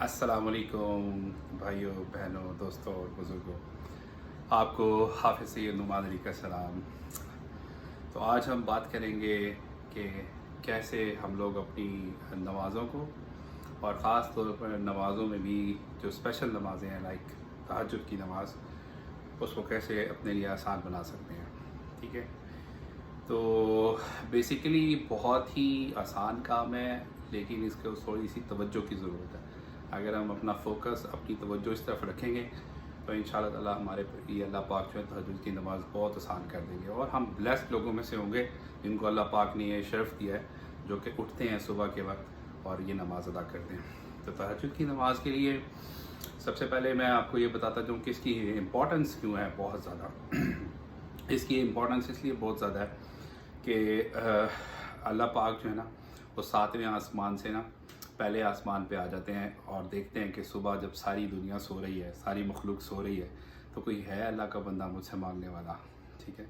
अस्सलाम वालेकुम भाइयों बहनों दोस्तों और बुज़ुर्गों, आपको हाफ़िज़ सैयद नुमान अली का सलाम। तो आज हम बात करेंगे कि कैसे हम लोग अपनी नमाज़ों को और ख़ास तौर पर नमाज़ों में भी जो स्पेशल नमाज़ें हैं लाइक तहज्जुद की नमाज़, उसको कैसे अपने लिए आसान बना सकते हैं। ठीक है, तो बेसिकली बहुत ही आसान काम है, लेकिन इसको थोड़ी सी तवज्जो की ज़रूरत है। अगर हम अपना फोकस अपनी तवज्जो इस तरफ रखेंगे तो इंशाअल्लाह ताला हमारे ये अल्लाह पाक जो है तहज्जुद की नमाज़ बहुत आसान कर देंगे और हम ब्लेस्ड लोगों में से होंगे जिनको अल्लाह पाक ने ये शर्फ़ दिया है, जो कि उठते हैं सुबह के वक्त और ये नमाज़ अदा करते हैं। तो तहज्जुद की नमाज़ के लिए सबसे पहले मैं आपको ये बताता हूँ कि इसकी इम्पोर्टेंस क्यों है बहुत ज़्यादा। इसकी इम्पोर्टेंस इसलिए बहुत ज़्यादा है कि अल्लाह पाक जो है ना वो सातवें आसमान से ना पहले आसमान पे आ जाते हैं और देखते हैं कि सुबह जब सारी दुनिया सो रही है, सारी मखलूक सो रही है, तो कोई है अल्लाह का बंदा मुझसे मांगने वाला। ठीक है,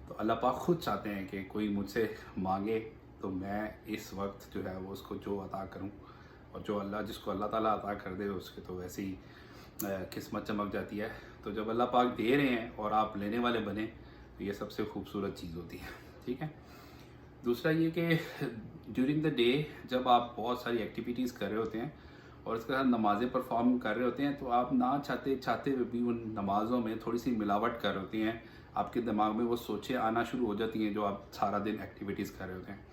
तो अल्लाह पाक खुद चाहते हैं कि कोई मुझसे मांगे तो मैं इस वक्त जो है वो उसको जो अता करूं, और जो जिसको अल्लाह ताला अता कर दे उसके तो वैसे ही किस्मत चमक जाती है। तो जब अल्लाह पाक दे रहे हैं और आप लेने वाले बने तो ये सबसे खूबसूरत चीज़ होती है। ठीक है, दूसरा ये कि ड्यूरिंग द डे जब आप बहुत सारी एक्टिविटीज़ कर रहे होते हैं और इसके साथ नमाज़ें परफॉर्म कर रहे होते हैं, तो आप ना चाहते चाहते हुए भी उन नमाज़ों में थोड़ी सी मिलावट कर रहे होती हैं। आपके दिमाग में वो सोचें आना शुरू हो जाती हैं जो आप सारा दिन एक्टिविटीज़ कर रहे होते हैं।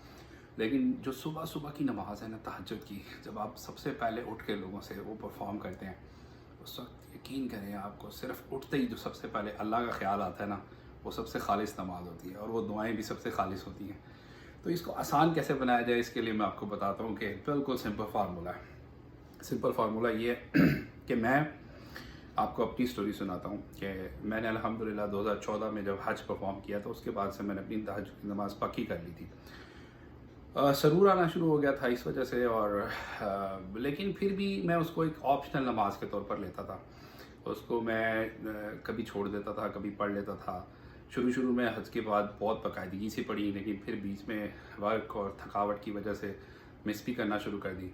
लेकिन जो सुबह सुबह की नमाज़ है ना तहज्जुद की, जब आप सबसे पहले उठ के लोगों से वो परफॉर्म करते हैं, उस वक्त यकीन करें आपको सिर्फ उठते ही जो सबसे पहले अल्लाह का ख्याल आता है ना, वो सबसे खालिस नमाज होती है और वो दुआएं भी सबसे खालिस होती हैं। तो इसको आसान कैसे बनाया जाए, इसके लिए मैं आपको बताता हूँ कि बिल्कुल सिंपल फार्मूला है। सिंपल फार्मूला ये है कि मैं आपको अपनी स्टोरी सुनाता हूँ कि मैंने अल्हम्दुलिल्लाह 2014 में जब हज परफॉर्म किया तो उसके बाद से मैंने अपनी तहज्जुद की नमाज़ पक्की कर ली थी। सरूर आना शुरू हो गया था इस वजह से, और लेकिन फिर भी मैं उसको एक ऑप्शनल नमाज के तौर पर लेता था। उसको मैं कभी छोड़ देता था, कभी पढ़ लेता था। शुरू में हज के बाद बहुत बाकायदगी से पढ़ी, लेकिन फिर बीच में वर्क और थकावट की वजह से मिस भी करना शुरू कर दी।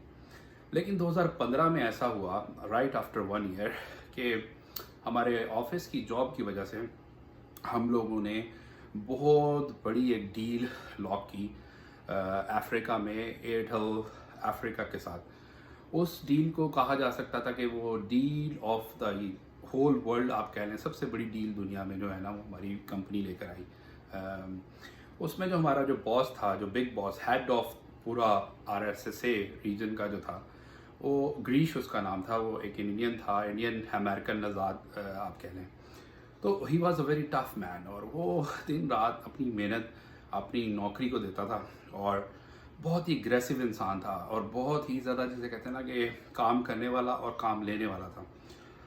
लेकिन 2015 में ऐसा हुआ राइट आफ्टर 1 ईयर कि हमारे ऑफिस की जॉब की वजह से हम लोगों ने बहुत बड़ी एक डील लॉक की अफ्रीका में, एयरटेल अफ्रीका के साथ। उस डील को कहा जा सकता था कि वो deal of the whole world आप कह लें, सबसे बड़ी डील दुनिया में जो है ना वो हमारी कंपनी लेकर आई। उसमें जो हमारा जो बॉस था, जो बिग बॉस, हेड ऑफ पूरा RSSA रीजन का जो था, वो ग्रीश उसका नाम था। वो एक इंडियन था, इंडियन अमेरिकन नज़ाद आप कह लें। तो he was a very tough man, और वो दिन रात अपनी मेहनत अपनी नौकरी को देता था और बहुत ही एग्रेसिव इंसान था और बहुत ही ज़्यादा जिसे कहते हैं ना कि काम करने वाला और काम लेने वाला था।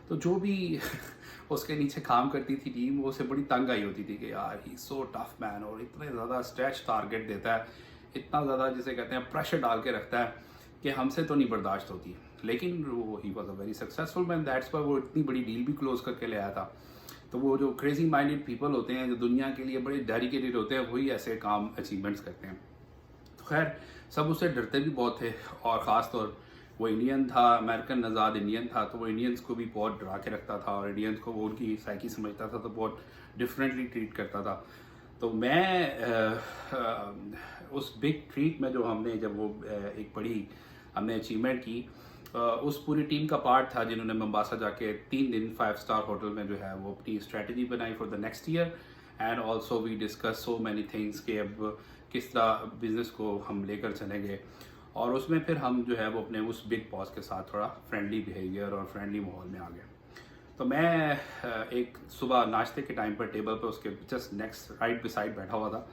तो जो भी उसके नीचे काम करती थी टीम, वो उसे बड़ी तंग आई होती थी कि यार ही सो टफ मैन, और इतने ज़्यादा स्ट्रेच टारगेट देता है, इतना ज़्यादा जिसे कहते हैं प्रेशर डाल के रखता है कि हमसे तो नहीं बर्दाश्त होती। लेकिन वो he was a very successful man, that's पर वो इतनी बड़ी डील भी क्लोज करके ले आया था। तो वो जो क्रेजी माइंडेड पीपल होते हैं, जो दुनिया के लिए बड़े डेडिकेटेड होते हैं, वही ऐसे काम अचीवमेंट्स करते हैं। तो खैर सब उससे डरते भी बहुत थे, और ख़ास तौर वो इंडियन था, अमेरिकन नज़ाद इंडियन था, तो वो इंडियंस को भी बहुत डरा के रखता था और इंडियंस को वो उनकी साइकी समझता था, तो बहुत डिफरेंटली ट्रीट करता था। तो मैं उस बिग ट्रीट में जो हमने जब वो एक बड़ी हमने अचीवमेंट की, उस पूरी टीम का पार्ट था जिन्होंने मोम्बासा जाके 3 दिन 5 स्टार होटल में जो है वो अपनी स्ट्रेटजी बनाई for the next year, and also we discuss so many things कि अब किस तरह बिज़नेस को हम लेकर चलेंगे। और उसमें फिर हम जो है वो अपने उस बिग बॉस के साथ थोड़ा फ्रेंडली बिहेवियर और फ्रेंडली माहौल में आ गए। तो मैं एक सुबह नाश्ते के टाइम पर टेबल पर उसके जस्ट नेक्स्ट राइट बिसाइड बैठा हुआ था।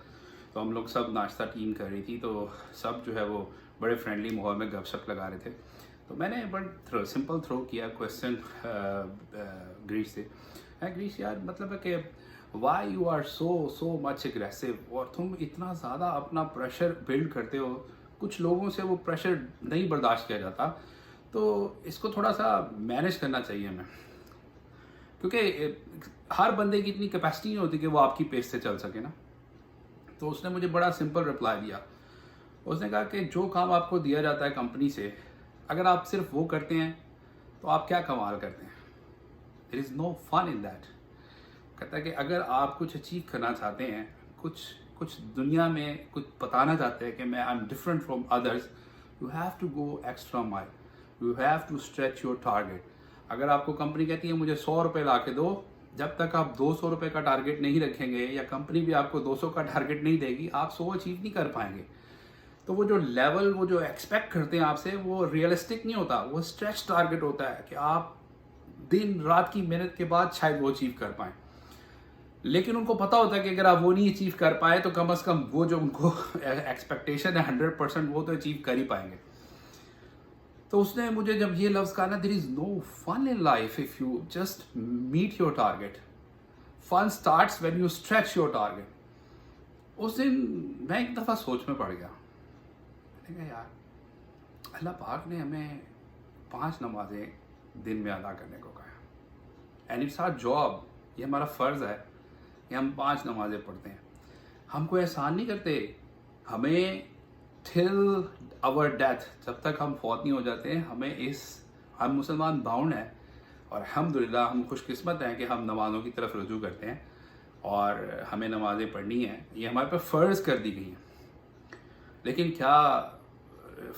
तो हम लोग सब नाश्ता टीम कर रही थी, तो सब जो है वो बड़े फ्रेंडली माहौल में गपशप लगा रहे थे। तो मैंने बड़ा सिंपल थ्रो किया क्वेश्चन ग्रीश से, ग्रीश यार मतलब है कि why you are so much aggressive, और तुम इतना ज़्यादा अपना प्रेशर बिल्ड करते हो, कुछ लोगों से वो प्रेशर नहीं बर्दाश्त किया जाता, तो इसको थोड़ा सा मैनेज करना चाहिए हमें, क्योंकि हर बंदे की इतनी कैपेसिटी नहीं होती कि वो आपकी पेस से चल सके ना। तो उसने मुझे बड़ा सिंपल रिप्लाई दिया। उसने कहा कि जो काम आपको दिया जाता है कंपनी से, अगर आप सिर्फ वो करते हैं तो आप क्या कमाल करते हैं? There is no fun in that. कहता है कि अगर आप कुछ अचीव करना चाहते हैं, कुछ दुनिया में कुछ बताना चाहते हैं कि मैं I am different from others, you have to go extra mile, you have to stretch your target. अगर आपको कंपनी कहती है मुझे 100 रुपये ला के दो, जब तक आप 200 रुपये का टारगेट नहीं रखेंगे या कंपनी भी आपको 200 का टारगेट नहीं देगी, आप 100 अचीव नहीं कर पाएंगे। तो वो जो लेवल, वो जो एक्सपेक्ट करते हैं आपसे, वो रियलिस्टिक नहीं होता, वो स्ट्रेच टारगेट होता है कि आप दिन रात की मेहनत के बाद शायद वो अचीव कर पाएँ। लेकिन उनको पता होता है कि अगर आप वो नहीं अचीव कर पाए तो कम से कम वो जो उनको एक्सपेक्टेशन है 100% वो तो अचीव कर ही पाएंगे। तो उसने मुझे जब ये लफ्ज़ कहा ना, there is no fun in life if you just meet your target, fun starts when you stretch your target. उस दिन मैं एक दफ़ा सोच में पड़ गया, मैंने कहा यार अल्लाह पाक ने हमें 5 नमाजें दिन में अदा करने को कहा, एंड इट्स आवर जॉब, ये हमारा फ़र्ज़ है कि हम 5 नमाजें पढ़ते हैं। हम कोई एहसान नहीं करते, हमें टिल आवर डेथ, जब तक हम फौत नहीं हो जाते हैं, हम मुसलमान बाउंड हैं और अल्हम्दुलिल्लाह हम खुशकिस्मत हैं कि हम नमाज़ों की तरफ रुजू करते हैं और हमें नमाज़ें पढ़नी हैं, ये हमारे पे फ़र्ज़ कर दी गई हैं। लेकिन क्या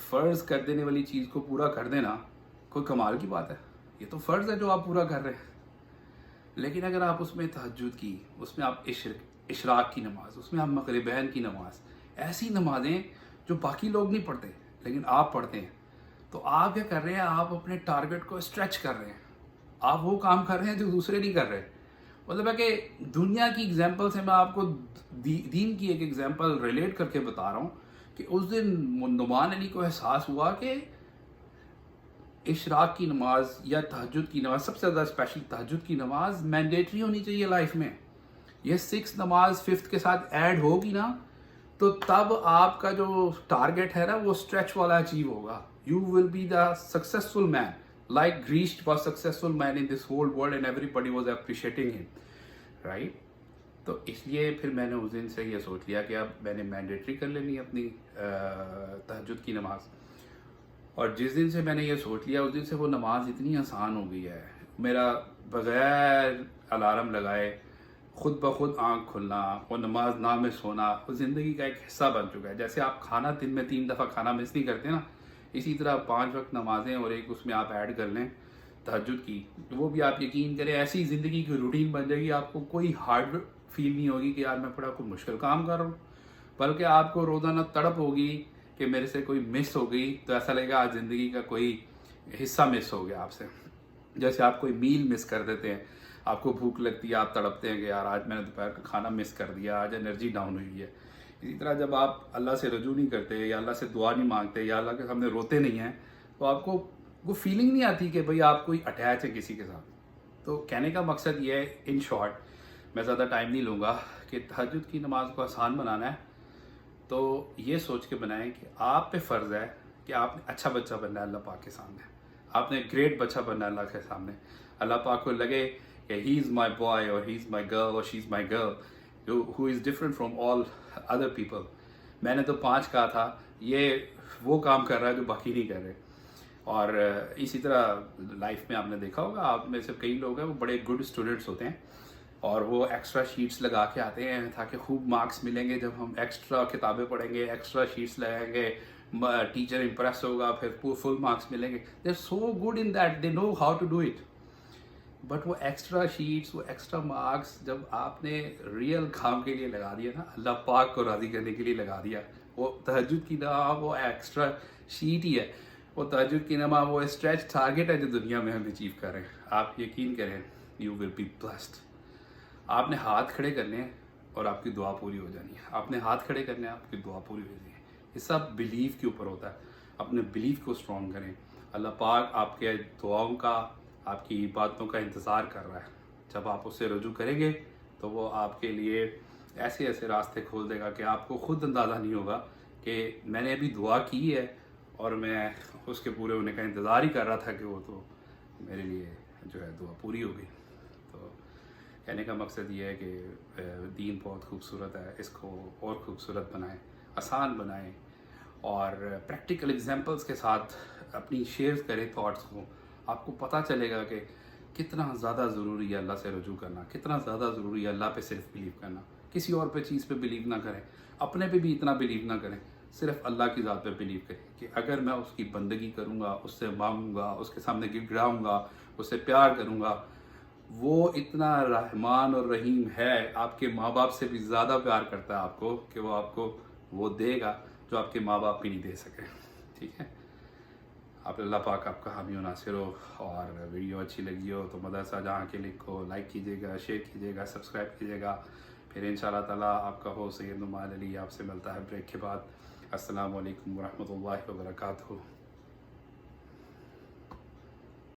फ़र्ज़ कर देने वाली चीज़ को पूरा कर देना कोई कमाल की बात है? ये तो फ़र्ज़ है जो आप पूरा कर रहे हैं। लेकिन अगर आप उसमें तहज्जुद की, उसमें आप इशराक की नमाज, उसमें आप मग़रिबैन की नमाज, ऐसी नमाजें जो बाकी लोग नहीं पढ़ते लेकिन आप पढ़ते हैं, तो आप क्या कर रहे हैं? आप अपने टारगेट को स्ट्रेच कर रहे हैं, आप वो काम कर रहे हैं जो दूसरे नहीं कर रहे। मतलब है कि दुनिया की एग्जाम्पल से मैं आपको दीन की एक एग्जाम्पल रिलेट करके बता रहा हूँ कि उस दिन नुमान अली को एहसास हुआ कि इशराक की नमाज या तहज्जुद की नमाज, सबसे ज़्यादा स्पेशल तहज्जुद की नमाज मैंडेटरी होनी चाहिए लाइफ में। ये 6 नमाज 5th के साथ ऐड होगी ना, तो तब आपका जो टारगेट है ना वो स्ट्रेच वाला अचीव होगा। You will be the successful man, like Christ was successful man in this whole world and everybody was appreciating him, right. तो इसलिए फिर मैंने उस दिन से ये सोच लिया कि अब मैंने मैंडेटरी कर लेनी है अपनी तहज्जुद की नमाज। और जिस दिन से मैंने ये सोच लिया उस दिन से वो नमाज इतनी आसान हो गई है, मेरा बग़ैर अलार्म लगाए खुद ब खुद आँख खुलना और नमाज ना में सोना वो ज़िंदगी का एक हिस्सा बन चुका है। जैसे आप खाना दिन में 3 दफ़ा खाना मिस नहीं करते ना, इसी तरह 5 वक्त नमाजें और एक उसमें आप ऐड कर लें तहज्जुद की, तो वो भी आप यकीन करें ऐसी ज़िंदगी की रूटीन बन जाएगी, आपको कोई हार्ड फील नहीं होगी कि यार मैं बड़ा कोई मुश्किल काम कर रहा हूँ, बल्कि आपको रोज़ाना तड़प होगी कि मेरे से कोई मिस हो गई, तो ऐसा लगेगा आज ज़िंदगी का कोई हिस्सा मिस हो गया आपसे। जैसे आप कोई मील मिस कर देते हैं, आपको भूख लगती है, आप तड़पते हैं कि यार आज मैंने दोपहर का खाना मिस कर दिया, आज एनर्जी डाउन हुई है। इसी तरह जब आप अल्लाह से रजू नहीं करते या अल्लाह से दुआ नहीं मांगते या अल्लाह के सामने रोते नहीं हैं, तो आपको वो फीलिंग नहीं आती कि भाई आप कोई अटैच है किसी के साथ। तो कहने का मकसद ये है, इन शॉर्ट, मैं ज़्यादा टाइम नहीं लूँगा, कि तहज्जुद की नमाज को आसान बनाना है तो ये सोच के बनाएं कि आप पे फ़र्ज़ है कि आपने अच्छा बच्चा बनना है अल्लाह पाक के सामने, आपने ग्रेट बच्चा बनना है अल्लाह के सामने। अल्लाह पाक को लगे कि ही इज़ माई बॉय और ही इज़ माई गर्ल और she is my girl who is different from all other people. मैंने तो 5 कहा था, ये वो काम कर रहा है जो बाकी नहीं कर रहे। और इसी तरह लाइफ में आपने देखा होगा, आप में से कई लोग हैं वो बड़े गुड स्टूडेंट्स होते हैं और वो एक्स्ट्रा शीट्स लगा के आते हैं ताकि खूब मार्क्स मिलेंगे। जब हम एक्स्ट्रा किताबें पढ़ेंगे, एक्स्ट्रा शीट्स लगाएंगे, टीचर इंप्रेस होगा, फिर फुल मार्क्स मिलेंगे। They are so good in that, they know how to do it. But वो एक्स्ट्रा शीट्स, वो एक्स्ट्रा मार्क्स जब आपने रियल काम के लिए लगा दिया ना, अल्लाह पाक को राज़ी करने के लिए लगा दिया, वो तहज्जुद की नमाज वो एक्स्ट्रा शीट ही है, वो तहज्जुद की नमाज वो स्ट्रेच टारगेट है जो दुनिया में हम अचीव कर रहे हैं। आप यकीन करें, यू विल बी ब्लेस्ड। आपने हाथ खड़े करने हैं और आपकी दुआ पूरी हो जानी है। आपने हाथ खड़े करने हैं, आपकी दुआ पूरी हो जानी है। ये सब बिलीव के ऊपर होता है। अपने बिलीव को स्ट्रॉन्ग करें। अल्लाह पाक आपके दुआओं का, आपकी बातों का इंतज़ार कर रहा है। जब आप उससे रुजू करेंगे तो वो आपके लिए ऐसे ऐसे रास्ते खोल देगा कि आपको खुद अंदाज़ा नहीं होगा कि मैंने अभी दुआ की है और मैं उसके पूरे होने का इंतज़ार ही कर रहा था कि वो तो मेरे लिए जो है दुआ पूरी हो गई। तो कहने का मकसद ये है कि दीन बहुत खूबसूरत है, इसको और खूबसूरत बनाएं, आसान बनाएं और प्रैक्टिकल एग्जांपल्स के साथ अपनी शेयर करें थॉट्स को آپ کو پتہ چلے گا کہ کتنا زیادہ ضروری ہے اللہ سے رجوع کرنا، کتنا زیادہ ضروری ہے اللہ پہ صرف بلیو کرنا. کسی اور پہ چیز پہ بلیو نہ کریں، اپنے پہ بھی اتنا بلیو نہ کریں، صرف اللہ کی ذات پہ بلیو کریں کہ اگر میں اس کی بندگی کروں گا، اس سے مانگوں گا، اس کے سامنے گر گڑاؤں گا، اس سے پیار کروں گا، وہ اتنا رحمان اور رحیم ہے، آپ کے ماں باپ سے بھی زیادہ پیار کرتا ہے آپ کو، کہ وہ آپ کو وہ دے گا جو آپ کے ماں باپ بھی نہیں دے سکے. ٹھیک ہے، آپ اللہ پاک آپ کا حامی و ناصر ہو. اور ویڈیو اچھی لگی ہو تو مدرسہ جہاں کے لنک کو لائک کیجیے گا، شیئر کیجیے گا، سبسکرائب کیجیے گا. پھر انشاءاللہ تعالیٰ آپ کا ہو سید نعمان علی آپ سے ملتا ہے بریک کے بعد. السلام علیکم ورحمۃ اللہ وبرکاتہ.